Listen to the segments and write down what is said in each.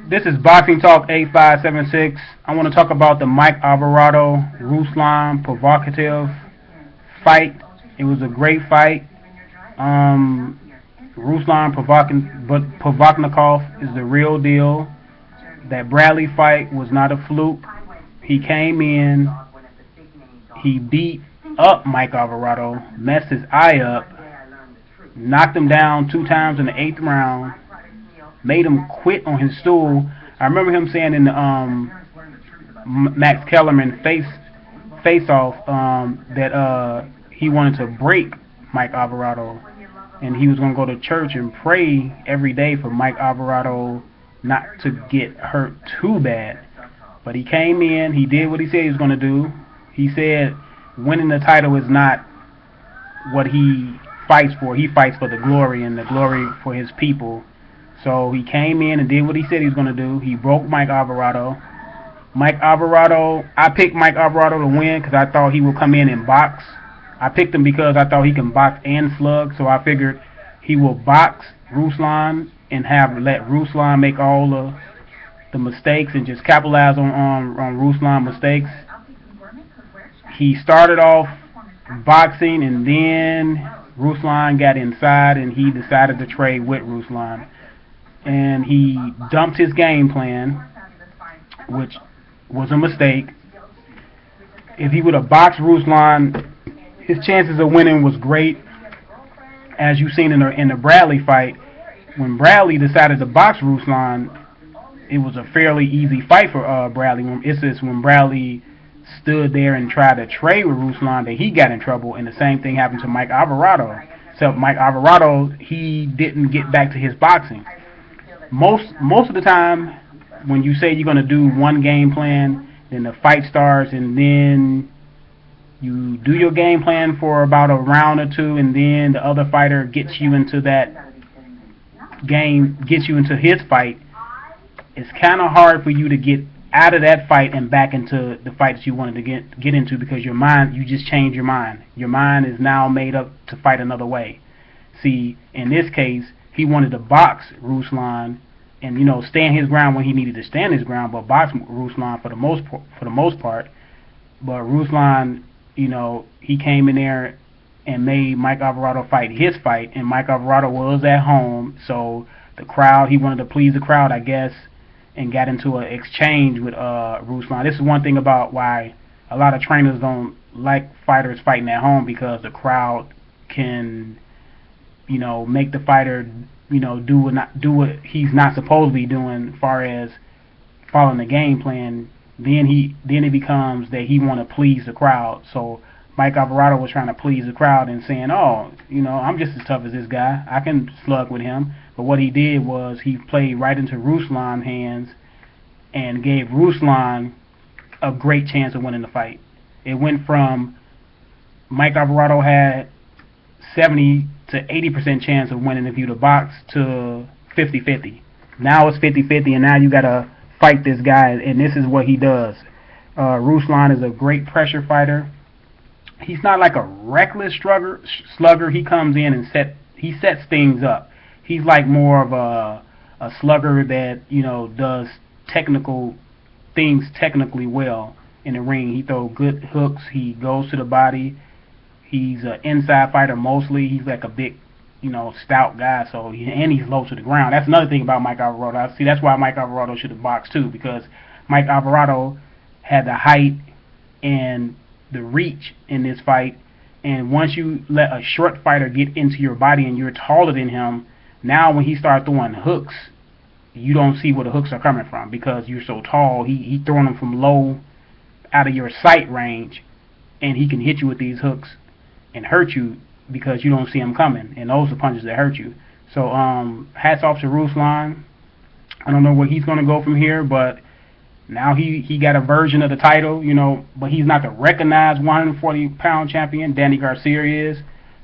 This is Boxing Talk 8576. I want to talk about the Mike Alvarado Ruslan Provocative fight. It was a great fight. Um, Ruslan Provodnikov is the real deal. That Bradley fight was not a fluke. He came in, he beat up Mike Alvarado, messed his eye up, knocked him down 2 times in the 8th round, made him quit on his stool. I remember him saying in the Max Kellerman face off that he wanted to break Mike Alvarado, and he was going to go to church and pray every day for Mike Alvarado not to get hurt too bad. But he came in, he did what he said he was going to do. He said winning the title is not what he fights for. He fights for the glory and the glory for his people. So he came in and did what he said he was going to do. He broke Mike Alvarado. I picked Mike Alvarado to win because I thought he would come in and box. I picked him because I thought he can box and slug, so I figured he will box Ruslan and let Ruslan make all the mistakes and just capitalize on Ruslan's mistakes. He started off boxing, and then Ruslan got inside and he decided to trade with Ruslan. And he dumped his game plan, which was a mistake. If he would have boxed Ruslan, his chances of winning was great. As you've seen in the Bradley fight, when Bradley decided to box Ruslan, it was a fairly easy fight for Bradley. It's just when Bradley stood there and tried to trade with Ruslan that he got in trouble, and the same thing happened to Mike Alvarado. So Mike Alvarado, he didn't get back to his boxing. Most of the time, when you say you're going to do one game plan, then the fight starts, and then you do your game plan for about a round or two, and then the other fighter gets you into that game, gets you into his fight. It's kind of hard for you to get out of that fight and back into the fights you wanted to get into, because your mind, you just changed your mind. Your mind is now made up to fight another way. See, in this case, he wanted to box Ruslan and stand his ground when he needed to stand his ground, but box Ruslan for the most part. But Ruslan, he came in there and made Mike Alvarado fight his fight, and Mike Alvarado was at home, so the crowd, he wanted to please the crowd, I guess, and got into an exchange with Ruslan. This is one thing about why a lot of trainers don't like fighters fighting at home, because the crowd can, make the fighter, do what he's not supposed to be doing, as far as following the game plan. Then it becomes that he want to please the crowd. So Mike Alvarado was trying to please the crowd and saying, oh, I'm just as tough as this guy. I can slug with him. But what he did was he played right into Ruslan's hands and gave Ruslan a great chance of winning the fight. It went from Mike Alvarado had 70 to 80% chance of winning if you'd have boxed to 50-50. Now it's 50-50, and now you got to fight this guy, and this is what he does. Ruslan is a great pressure fighter. He's not like a reckless slugger. He comes in and sets things up. He's like more of a slugger that does technical things technically well in the ring. He throws good hooks. He goes to the body. He's an inside fighter mostly. He's like a big, stout guy. So he's low to the ground. That's another thing about Mike Alvarado. See, that's why Mike Alvarado should have boxed too, because Mike Alvarado had the height and the reach in this fight. And once you let a short fighter get into your body and you're taller than him, now when he starts throwing hooks, you don't see where the hooks are coming from because you're so tall. He throwing them from low, out of your sight range, and he can hit you with these hooks and hurt you because you don't see him coming, and those are punches that hurt you. So hats off to Ruslan. I don't know where he's going to go from here, but now he got a version of the title, but he's not the recognized 140-pound champion. Danny Garcia is.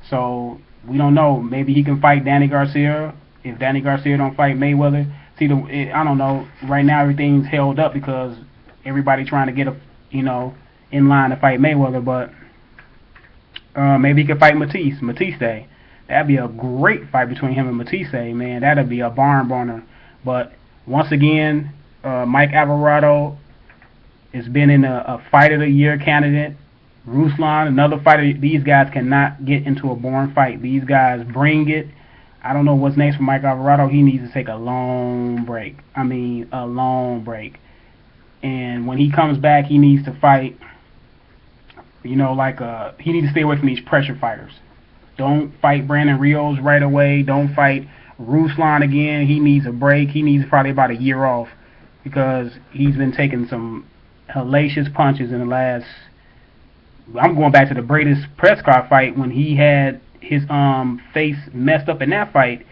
So we don't know. Maybe he can fight Danny Garcia if Danny Garcia don't fight Mayweather. See, I don't know. Right now everything's held up because everybody trying to get in line to fight Mayweather, but maybe he could fight Matisse. That'd be a great fight between him and Matisse, man. That'd be a barn burner. But Once again, Mike Alvarado has been in a Fight of the Year candidate. Ruslan, another fighter. These guys cannot get into a boring fight. These guys bring it. I don't know what's next for Mike Alvarado. He needs to take a long break. I mean, a long break. And when he comes back, he needs to fight. You know, he needs to stay away from these pressure fighters. Don't fight Brandon Rios right away. Don't fight Ruslan again. He needs a break. He needs probably about a year off because he's been taking some hellacious punches in the last. I'm going back to the Bradis Prescott fight when he had his face messed up in that fight,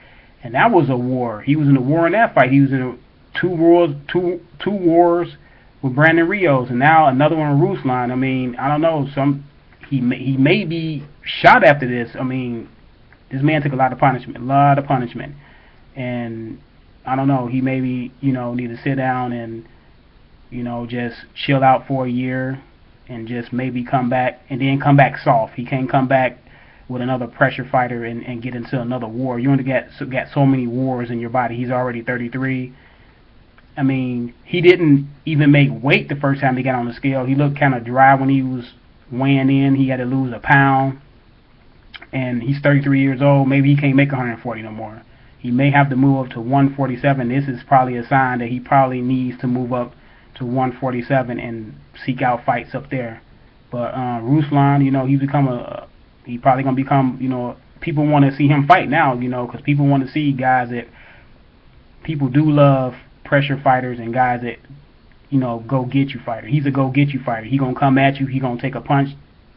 and that was a war. He was in a war in that fight. He was in two wars with Brandon Rios, and now another one with Ruslan. I mean, I don't know. He may be shot after this. I mean, this man took a lot of punishment, and I don't know. He maybe need to sit down and just chill out for a year, and just maybe come back soft. He can't come back with another pressure fighter and get into another war. You only got so many wars in your body. He's already 33. I mean, he didn't even make weight the first time he got on the scale. He looked kind of dry when he was weighing in. He had to lose a pound. And he's 33 years old. Maybe he can't make 140 no more. He may have to move up to 147. This is probably a sign that he probably needs to move up to 147 and seek out fights up there. But Ruslan, he's probably gonna become, people want to see him fight now, because people want to see guys that people do love, pressure fighters and guys that go get you fighter. He's a go get you fighter. He gonna come at you. He gonna take a punch,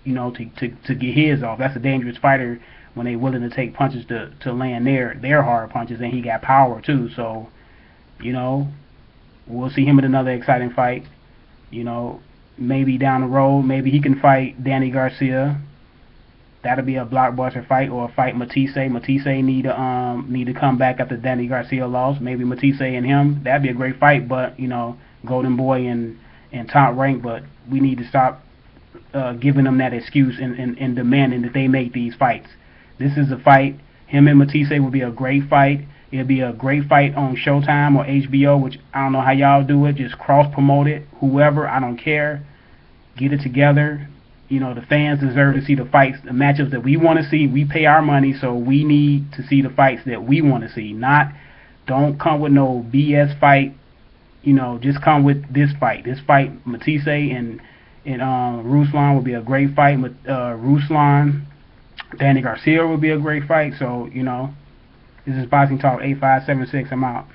to get his off. That's a dangerous fighter when they willing to take punches to land their hard punches, and he got power too. So, we'll see him in another exciting fight. Maybe down the road, maybe he can fight Danny Garcia. That'll be a blockbuster fight, or fight Matisse. Matisse need to come back after Danny Garcia lost. Maybe Matisse and him. That'd be a great fight. But Golden Boy and Top Rank. But we need to stop giving them that excuse and demanding that they make these fights. This is a fight. Him and Matisse would be a great fight. It'll be a great fight on Showtime or HBO, which I don't know how y'all do it. Just cross-promote it. Whoever, I don't care. Get it together. The fans deserve to see the fights, the matchups that we want to see. We pay our money, so we need to see the fights that we want to see. Don't come with no BS fight. Just come with this fight. This fight, Matisse and Ruslan would be a great fight. Ruslan, Danny Garcia would be a great fight. So, this is Boxing Talk 8576. I'm out.